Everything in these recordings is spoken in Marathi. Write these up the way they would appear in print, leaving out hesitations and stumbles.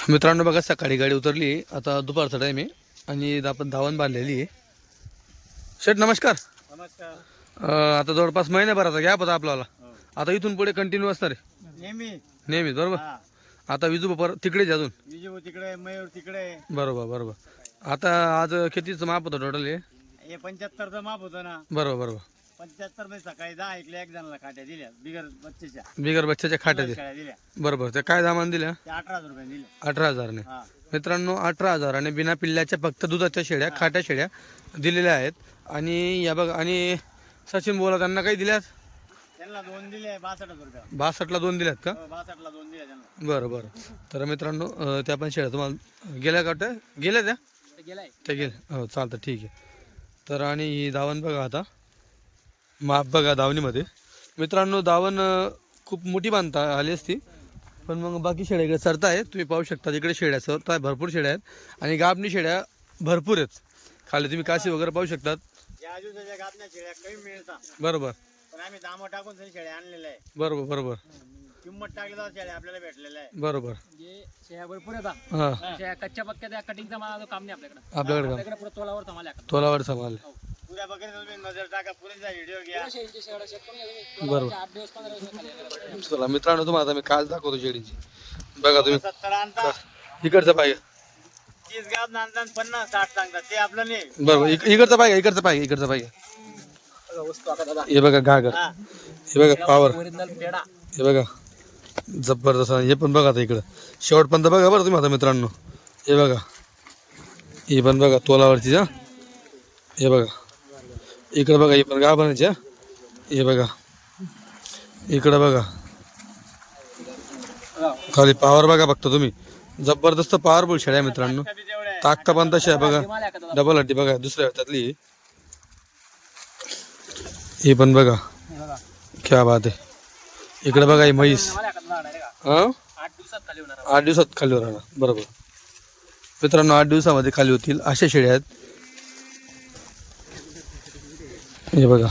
मित्रांनो बघा, सकाळी गाडी उतरली, आता दुपारचा टाइम आहे आणि आपण धावण बांधलेली आहे. शेठ नमस्कार. नमस्कार. आता जवळपास महिन्याभराचा गॅप होता आपल्याला. आता इथून पुढे कंटिन्यू असणार आहे नेहमी नेहमीच, बरोबर. हा. आता विजू पर तिकडेच अजून. विजू तिकडे, मयूर तिकडे. बरोबर बरोबर. आता आज कितीचं माप होतं टोटल हे? हे 75चं माप होतं ना. बरोबर बरोबर. 75 मध्ये सकाळी 10 ऐकले, एक जणाला खाट्या दिल्या बिगर बच्चेच्या. बिगर बच्च्याच्या खाट्या दे. शेळ्या दिल्या बरोबर. ते काय दामान दिल्या? ते 18,000 रुपये दिले. 18,000 ने. हा. मित्रांनो 18,000 ने बिना पिल्ल्याच्या फक्त दुधाच्या शेळ्या, खाट्या शेळ्या दिलेल्या आहेत. आणि या बघा, आणि सचिन बोला त्यांना काही दिल्यात? त्यांना 2 दिले 62,000 रुपये. 62 ला 2 दिल्यात का? 62 ला 2 दिले त्यांना. बरं बरं. तर मित्रांनो त्या पण शेळ्या तुम्हाला गेल्या का वाटतं? गेल्या त्या? ते गेलाय. त्या गेल्या, हो चालतं, ठीक आहे. तर आणि ही दावण बघा, आता माप बघा दावणीमध्ये. मित्रांनो दावण खूप मोठी बांधता आली असती, पण मग बाकी शेळ्या इकडे सरता आहेत. तुम्ही पाहू शकता इकडे शेळ्या सरता आहे, भरपूर शेळ्या आहेत आणि गाबणी शेळ्या भरपूर आहेत. खाली तुम्ही काशी वगैरे पाहू शकतात. या दिवसाच्या गाबण्या शेळ्या कमी मिळतात, बरोबर पण आम्ही दाम टाकून तरी शेळ्या आणलेल्या आहे. बरोबर बरोबर किंमत टाकली तर शेळ्या आपल्याला भेटलेल्या आहे. बरोबर. जे शेळ्या भरपूर येतात, हां, शेळ्या कच्च्या पक्क्या त्या कटिंगचा माल काम नाही आपल्याकडे. आपल्याकडे का? आपल्याकडे पुढे तोलावर समाल्या तोलावर समाल. पुऱ्या बघितलं तुम्ही, नजर टाका, पुरेचा व्हिडिओ घ्या. बरोबर. चला मित्रांनो, तुम्हाला आता मी काच दाखवतो शेळीची. बघा तुम्ही 70 आणतात, इकडचं पाहिजे. 30 गाव आणतात, 50-60 सांगतात. ते आपलं नाही. बरोबर. इकडचं पाहिजे, इकडचं पाहिजे, इकडचं पाहिजे. हे बघा घागर, हा. हे बघा पावर, ओरिजिनल पेडा. हे बघा जबरदस्त. हे पण बघा आता इकडं शेवटपर्यंत बघा बरं तुम्ही आता मित्रांनो. हे बघा, हे पण बघा तोलावरची. हा, हे बघा इकडं बघा, हे पण गाव बनायची. हा, हे बघा इकडं बघा, खाली पावर बघा फक्त तुम्ही. जबरदस्त पॉवरफुल शेळ्या मित्रांनो. ताकद पण तशी आहे बघा, डबल हड्डी बघा दुसऱ्या हातातली. हे पण बघा, क्या बात आहे. इकडे बघा ही म्हैस. हा, 8 दिवसात खाली राहणार. बरोबर मित्रांनो, 8 दिवसामध्ये खाली होतील अशा शेळ्या आहेत. हे बघा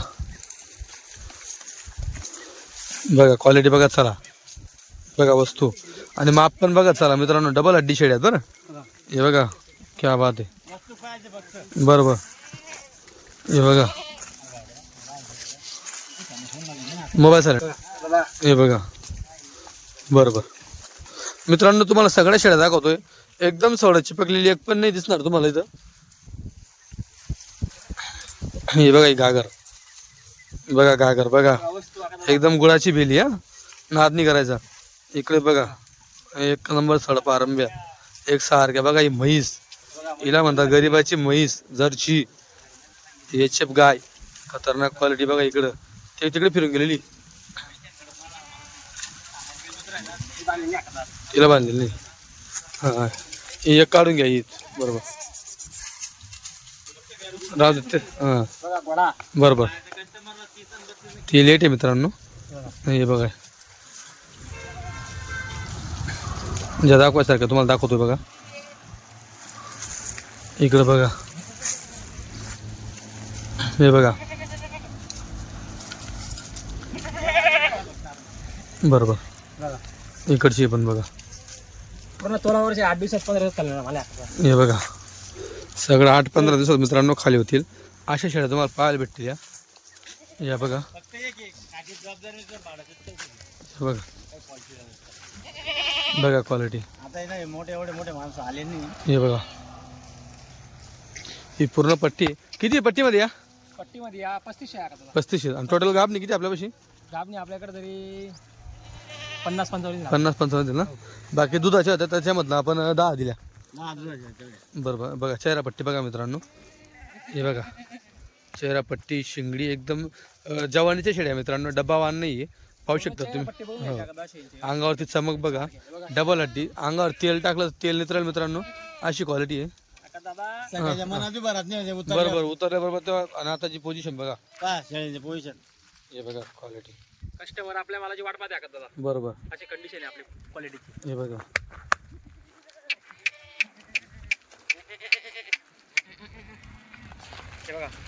बघा क्वालिटी बघा, चला बघा वस्तू आणि माप पण बघा. चला मित्रांनो, डबल हड्डी शेळ्या आहेत बरं. हे बघा क्या बात आहे. बरोबर. हे बघा मोबाईल सर, हे बघा. बरोबर मित्रांनो, तुम्हाला सगळ्या शेळ्या दाखवतोय. एकदम सवड चिपकलेली एक पण नाही दिसणार तुम्हाला इथं. हे बघा ही घागर, बघा घागर बघा, एकदम गुळाची भेली. हा, नाद नाही करायचा. इकडे बघा एक नंबर सडपा आरंभ्या एक सारख्या. बघा ही म्हैस, हिला म्हणतात गरीबाची म्हैस, जर्सी एचएफ गाय, खतरनाक क्वालिटी. बघा इकडं ते तिकडे फिरून गेलेली, तिला बांधलेली नाही. हा, ही एक काढून घ्या ही. बरोबर राहू दे ते. हा बरोबर, ती लेट आहे मित्रांनो. हे बघा ज्या दाखवायसारखं तुम्हाला दाखवतोय बघा. इकडं बघा, हे बघा. बरोबर इकडची पण बघा, पूर्ण तोलावरचे 8 दिवसात 15 दिवस चालणार मला. हे बघा सगळं 8-15 दिवसात मित्रांनो खाली होतील अशा शेळ्या तुम्हाला पाहायला भेटतील. या बघा, बघा बघा क्वालिटी. आता नाही मोठे एवढे मोठे माणसं आले नाही. हे बघा ही पूर्ण पट्टी. किती पट्टीमध्ये या? पट्टीमध्ये या 35 आहे. 35. आणि टोटल गाब नाही किती आपल्यापाशी? गाबणी आपल्याकडे तरी 50-55 50-55 दिल ना. बाकी दुधाच्या होत्या त्याच्यामधनं आपण 10 दिल्या. बरोबर. बघा चेहरा पट्टी बघा मित्रांनो. हे बघा चेहरा पट्टी, शिंगडी एकदम जवानीच्या शेळ्या मित्रांनो. डब्बा वाण नाही आहे, पाहू शकता तुम्ही. हो, अंगावरती चमक बघा, डबल हड्डी. अंगावर तेल टाकलं तेल नितरेल मित्रांनो, अशी क्वालिटी आहे. बरोबर उतरल्याबरोबर तेव्हा. आणि आताची पोझिशन बघा, पोझिशन. हे बघा क्वालिटी. कस्टमर आपल्या मालाची वाट पाहते दादा. बरोबर अशी कंडिशन आहे आपली क्वालिटीची. हे बघा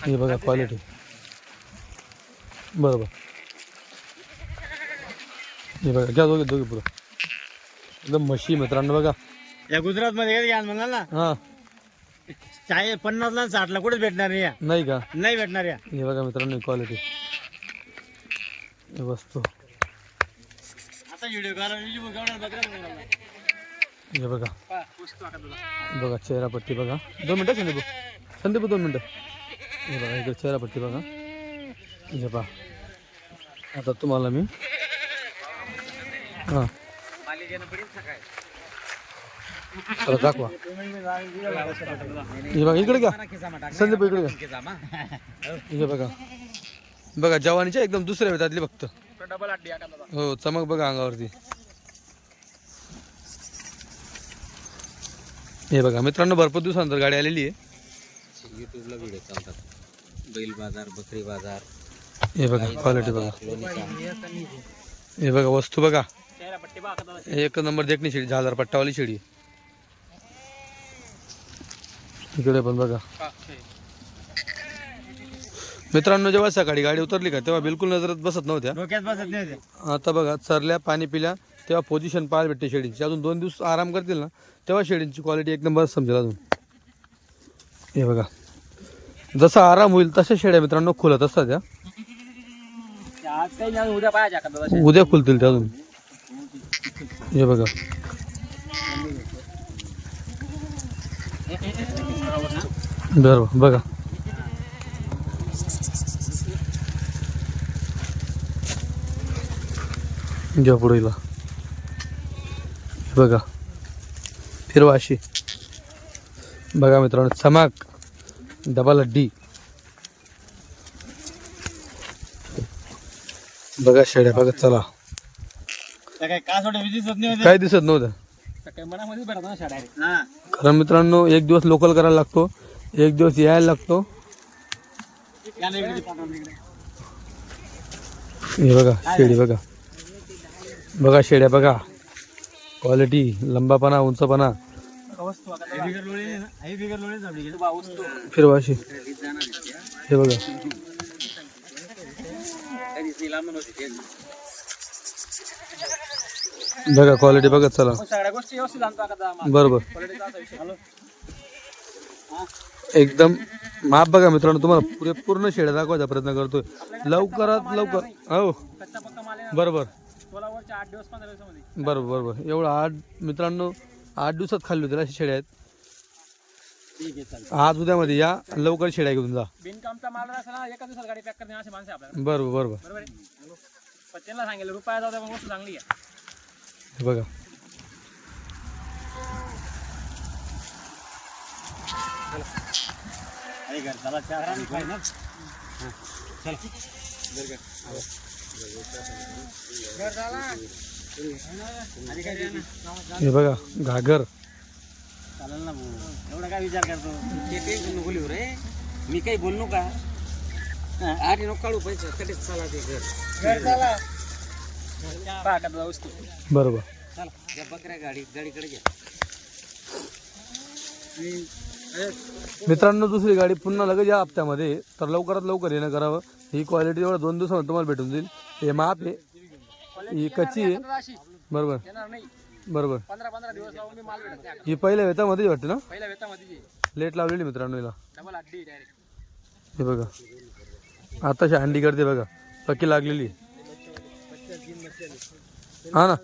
हे बघा क्वालिटी. बरोबर हे बघा घ्या दोघे दोघे पुढं एकदम म्हशी मित्रांनो. बघा या गुजरात मध्ये घ्या म्हणाल ना, हा 50ला 60ला कुठेच भेटणार नाही या. नाही का? नाही भेटणार या. हे बघा मित्रांनो क्वालिटी वस्तू. आता व्हिडिओ करा, हे बघा बघा चेहरापट्टी बघा. 2 मिनिटं संदीप 2 मिनिटं. हे बघा इकडे चेहरापट्टी बघा. हे पहा आता तुम्हाला मी हां चला दाखवा. हे बघा इकडे घ्या संदीप, इकडे घ्या. हे बघा बघा जवानीच्या एकदम दुसऱ्या वेतातली फक्त. हो चमक बघा अंगावरती. हे बघा मित्रांनो भरपूर दिवसानंतर गाडी आलेली आहे. युट्यूबला व्हिडिओ चालतात, बैल बाजार, बकरी बाजार. हे बघा क्वालिटी बघा. हे बघा वस्तू बघा. एक नंबर देखणी शेळी, झालर पट्टावाली शेळी. इकडे पण बघा मित्रांनो, जेव्हा सकाळी गाडी उतरली का तेव्हा बिलकुल नजरात बसत नव्हत्या. डोक्यात बसत नाही ते. आता बघा चरल्या पाणी पिल्या तेव्हा पोझिशन पाहायला भेटते शेळींची. अजून 2 दिवस आराम करतील ना तेव्हा शेळींची क्वालिटी एक नंबर समजेल अजून. हे बघा जसा आराम होईल तशा शेळ्या मित्रांनो खुलत असतात त्या. आज काही नाही, उद्या पाहायच्या उद्या खुलतील त्या अजून. हे बघा बरोबर बघा. घ्या पुढेला. बघा फिरवा अशी बघा मित्रांनो, चमक डबल हड्डी. बघा शेड्या बघा. चला काय दिसत नव्हतं. कारण मित्रांनो एक दिवस लोकल करायला लागतो, एक दिवस यायला लागतो. हे बघा शेडी बघा. बघा शेड्या बघा क्वालिटी, लंबापणा, उंचपणा. फिरवा अशी. हे बघा बघा क्वालिटी बघा. चला बरोबर एकदम माप बघा मित्रांनो. तुम्हाला पूर्ण शेड्या दाखवायचा प्रयत्न करतोय लवकरात लवकर. हो बरोबर बरोबर बरोबर. एवढं 8 मित्रांनो 8 दिवसात खाल्ली होती अशी शेड्या आहेत. आज उद्यामध्ये या लवकर शेड्या घेऊन जा. बरोबर बरोबर बघा. हे बघा घागर. चालेल ना भाऊ, एवढा काय विचार करतो. नको लिहू रे, मी काही बोललो का? आधी नको काढू पैसे. चला ते घर वस्तू. बरोबर चला बकऱ्या गाडीकडे घ्या. मित्रांनो दुसरी गाडी पुन्हा लगेच या हप्त्यामध्ये, तर लवकरात लवकर येणं करावं. ही क्वालिटी एवढं 2 दिवसामध्ये तुम्हाला भेटून जाईल. हे माप आहे, ही कच्ची आहे. बरोबर बरोबर. 15 दिवस लावून मी माल भेटत नाही. ही पहिल्या वेतामध्ये वाटते ना, पहिल्या वेतामध्ये लेट लावलेली मित्रांनो हिला. डबल हड्डी डायरेक्ट. हे बघा आताशी अंडी करते बघा, पक्की लागलेली. हा ना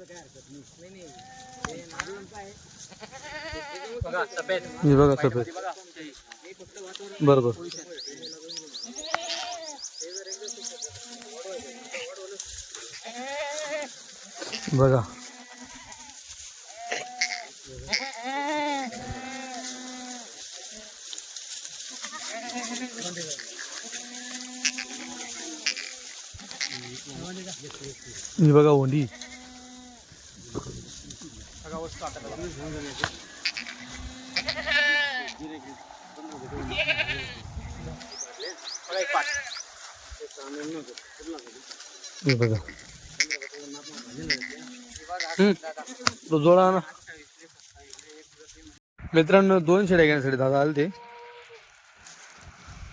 हे बघा सफेद. बरोबर बघा. ही बघा ओंडी. हे बघा तो जोडा ना मित्रांनो. 2 शेड्या घेण्यासाठी दादा आले ते.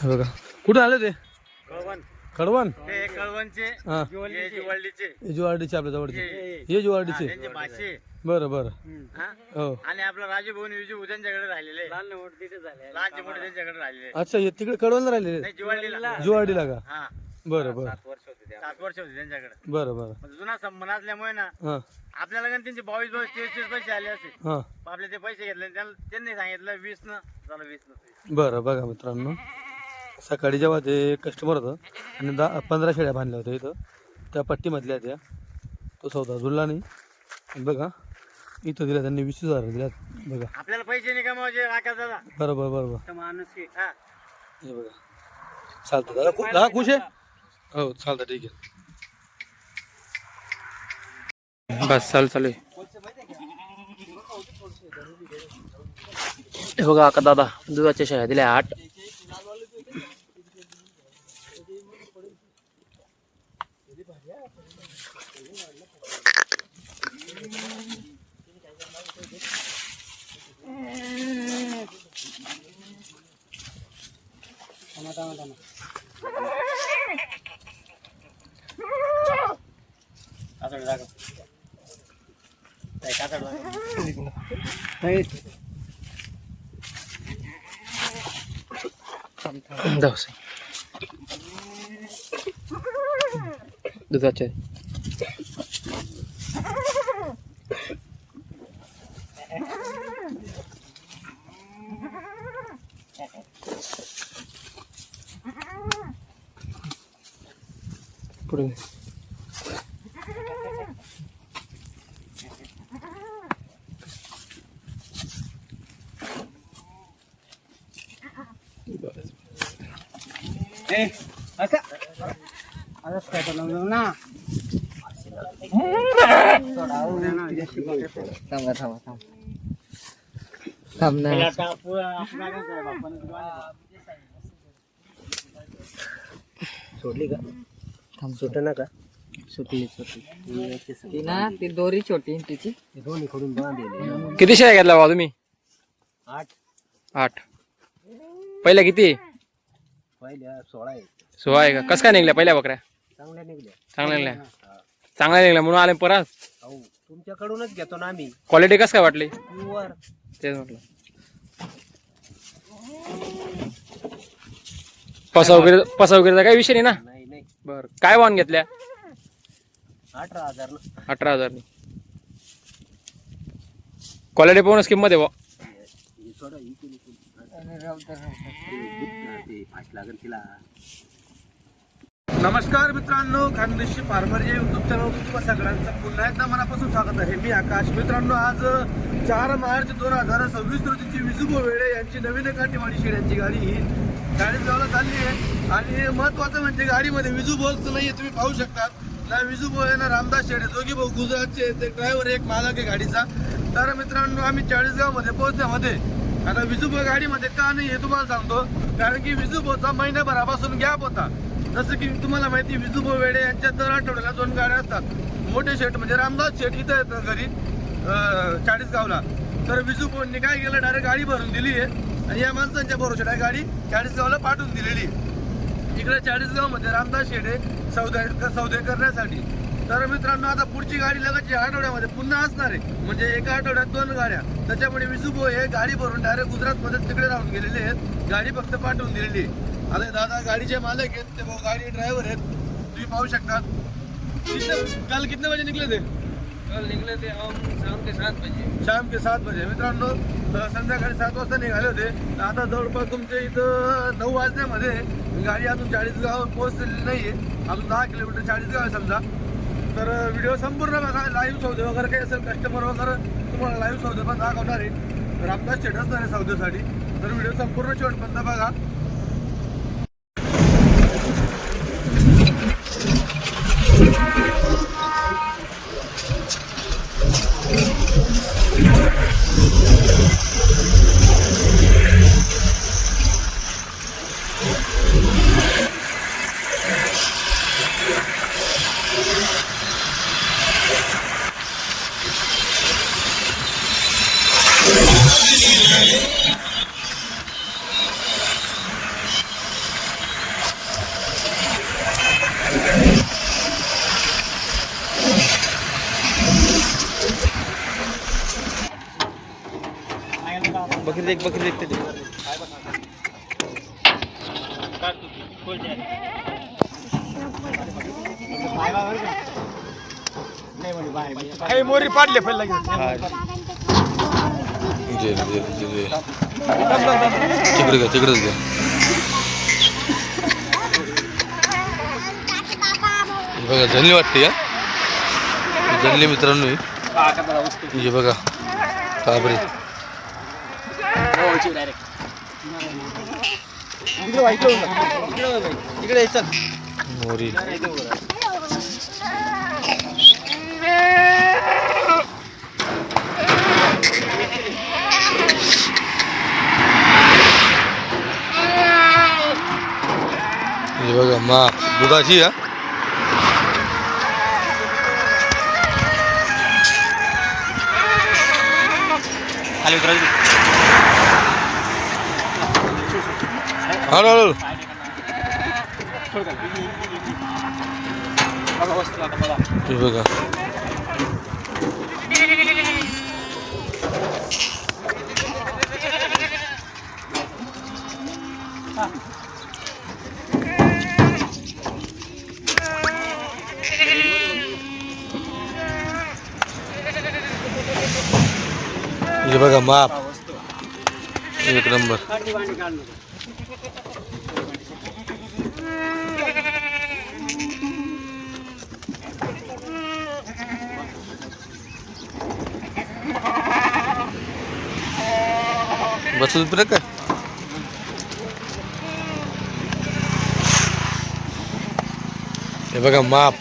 हे बघा कुठे आले ते. कडवण ते कळवणचे हा जुवाल्डीचे हे जुवार्डीचे आपल्या जवळचे हे जुवार्डीचे त्यांचे भाषे बरं बरं हा? हो आणि आपला राजू भाऊ विजू त्यांच्याकडे राहिलेले लहान मोठे त्यांच्याकडे राहिलेले अच्छा हे तिकडे कडवण राहिलेले नाही जुवाल्डीला जुवार्डीला का हा बरं बरं 7 वर्ष होते त्यांच्याकडे बरं बरं पण जुना संबंध असल्यामुळे ना हां आपल्याला पण त्यांचे 22-23 पैसे आले असे हां आपले ते पैसे घेतले त्यांनी सांगितलं 20 न झालं 20 न बरं बघा मित्रांनो सकाळी जेव्हा ते कस्टमर होतं आणि 15 शेळ्या बांधल्या होत्या इथं त्या पट्टीमधल्या त्या तो सौदा जुळला नाही आणि बघा इथं दिल्या त्यांनी 20,000 दिल्यात बघा आपल्याला पैसे नाही कमावायचे आकाश दादा बरोबर बरोबर माणूस हा हे बघा चालतं दादा खुश आहे हो चालतं ठीक आहे बस चालू आहे हे बघा का दादा दुधाच्या शेळ्या दिल्या 8 दुधाचे पुढे सोडली का सुट ना का सुटली ती ना ती दोरी छोटी तिची दोन्ही कडून बांधलेली किती शेळ्या घेतल्या बाबा तुम्ही 8 पहिल्या किती पहिल्या 16 आहे 16 आहे का कसं काय निघल्या पहिल्या बकऱ्या चांगल्या निघल्या चांगल्या निघल्या म्हणून आले परत हो तुमच्याकडूनच घेतो ना आम्ही क्वालिटी कसं काय वाटली प्युअर तेच म्हटलं पसवगिरीचा काही विषय नाही ना नाही नाही बर काय वाहन घेतल्या 18,000 ना 18,000 क्वालिटी पाहूनच किंमत आहे थोडं ही केली ते फास्ट लागेल तिला नमस्कार मित्रांनो खानदेशी फार्मर या युट्यूब चॅनल तुम्हा सगळ्यांचं पुन्हा एकदा मनापासून स्वागत आहे मी आकाश मित्रांनो आज 4 मार्च 2026 रोजीची विजूबो वेळे यांची नवीन काठीवाडी शेळ्यांची गाडी ही चाळीसगावला चालली आहे आणि महत्वाचं म्हणजे गाडीमध्ये विजूबोच नाही तुम्ही पाहू शकता ना विजूबो आहे ना रामदास शेळे दोघी भाऊ गुजरातचे ते ड्रायव्हर एक मालक आहे गाडीचा तर मित्रांनो आम्ही चाळीसगावमध्ये पोहोचण्यामध्ये आता विजूबो गाडीमध्ये का नाही हे तुम्हाला सांगतो कारण की विजूबोचा महिन्याभरापासून गॅप होता जसं की तुम्हाला माहिती विजूबो वेडे यांच्या दर आठवड्याला 2 गाड्या असतात मोठे शेट म्हणजे रामदास शेट इथं येतं घरी चाळीसगावला तर विजूबोंनी काय केलं डायरेक्ट गाडी भरून दिली आहे आणि या माणसांच्या भरोशाला गाडी चाळीसगावला पाठवून दिलेली इकडे चाळीसगावमध्ये रामदास शेडे सौदे करण्यासाठी तर मित्रांनो आता पुढची गाडी लगतच्या आठवड्यामध्ये पुन्हा असणार आहे म्हणजे एका आठवड्यात 2 गाड्या त्याच्यामुळे विजूबो हे गाडी भरून डायरेक्ट गुजरातमध्ये तिकडे राहून गेलेले आहेत गाडी फक्त पाठवून दिलेली आहे अरे दादा गाडीचे मालक आहेत ते भाऊ गाडी ड्रायव्हर आहेत तुम्ही पाहू शकता काल कितने बजे निकले थे कल निकले थे हम शाम के 7 बजे मित्रांनो संध्याकाळी 7 वाजता निघाले होते आता जवळपास तुमच्या इथं 9 वाजण्यामध्ये गाडी अजून चाळीसगाव पोहोचलेली नाहीये अजून 10 किलोमीटर चाळीसगाव आहे समजा तर व्हिडिओ संपूर्ण बघा लाईव्ह सौदे वगैरे काही असेल कस्टमर वगैरे तुम्हाला लाईव्ह सौदे पण दाखवणार आहे रामदास शेट असणार आहे सौदेसाठी तर व्हिडिओ संपूर्ण शेवटपर्यंत बघा बकरी एक ते मोरी पाडले पहिले तिकडे बघा जल्ली वाटते या जल्ली मित्रांनो हे बघा काबरी मोरी हे बघा मा दुधाची या हळू हे बघा हे बघा माप एक नंबर बस काय हे बघा माप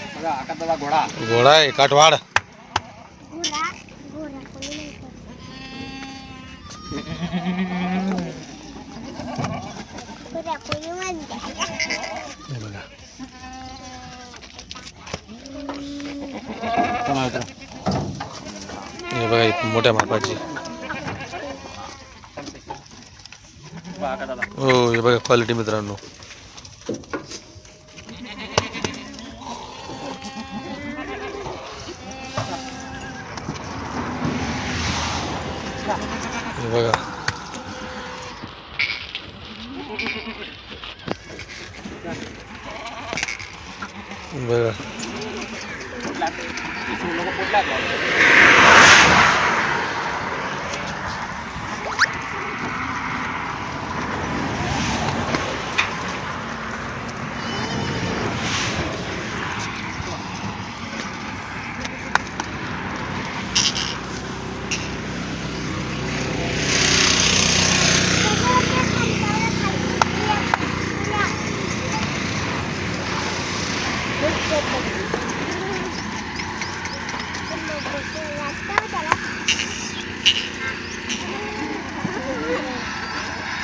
घोडा आहे काठवाड हे बघा मोठ्या मापाची हो हे बघा क्वालिटी मित्रांनो हे बघा बघा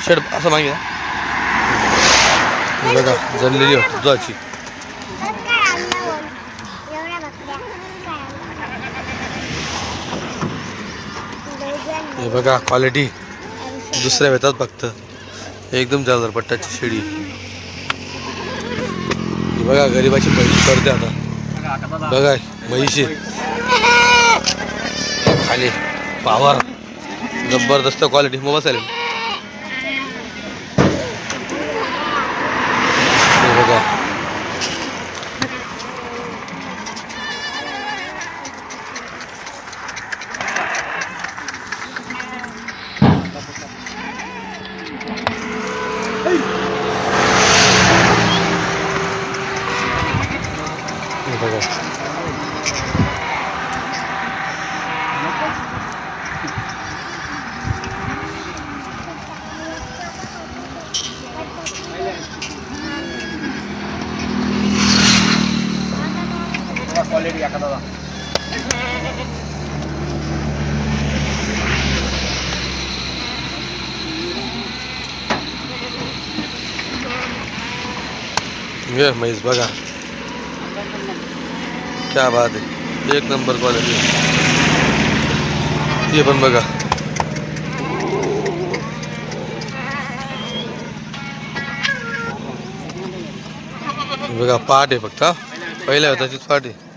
शेड असं मागे बघा जळलेली दुधाची हे बघा क्वालिटी दुसऱ्या वेतात फक्त एकदम जालदार पट्ट्याची शेळी हे बघा गरीबाची पैसे करते आता बघा म्हैशी खाली पावर जबरदस्त क्वालिटी मग बसायला बघा क्वालिटी आता दादा ये म्हैस बघा क्या बात आहे एक नंबर क्वालिटी ये पण बघा बघा पाट आहे फक्त पहिल्या होता तीच पाट आहे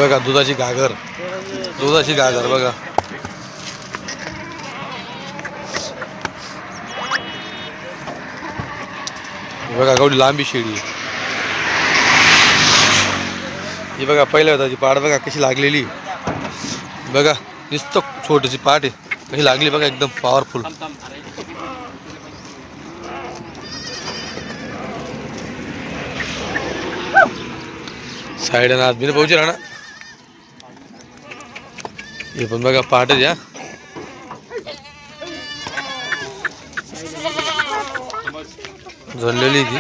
बघा दुधाची घागर बघा. हे बघा केवढी लांबी शेळी. ही बघा पहिल्या होताची पाठ बघा कशी लागलेली. बघा नुसतं छोटीशी पाठ आहे कशी लागली बघा एकदम पॉवरफुल. साईड ना आदमी पोहोचे राहणार. हे पण बघा पाठच या. झडलेली ती.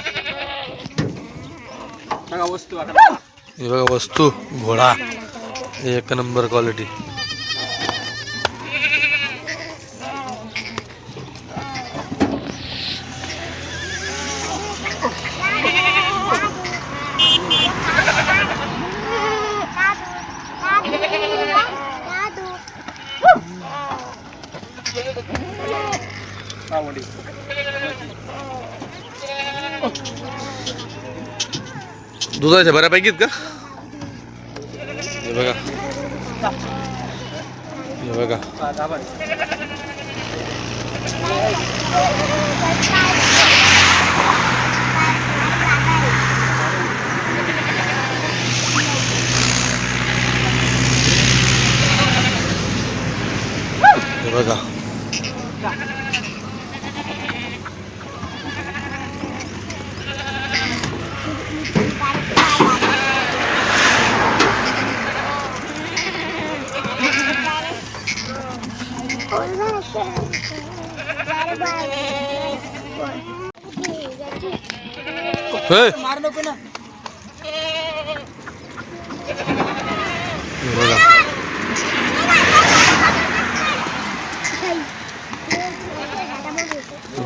हे बघा वस्तू घोडा एक नंबर क्वालिटी. दुधाच्या बऱ्यापैकी आहेत का. हे बघा हे बघा. मार नको ना.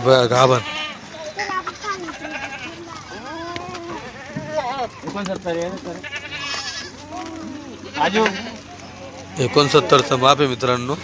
बघा गाभण. 69चं माप आहे मित्रांनो.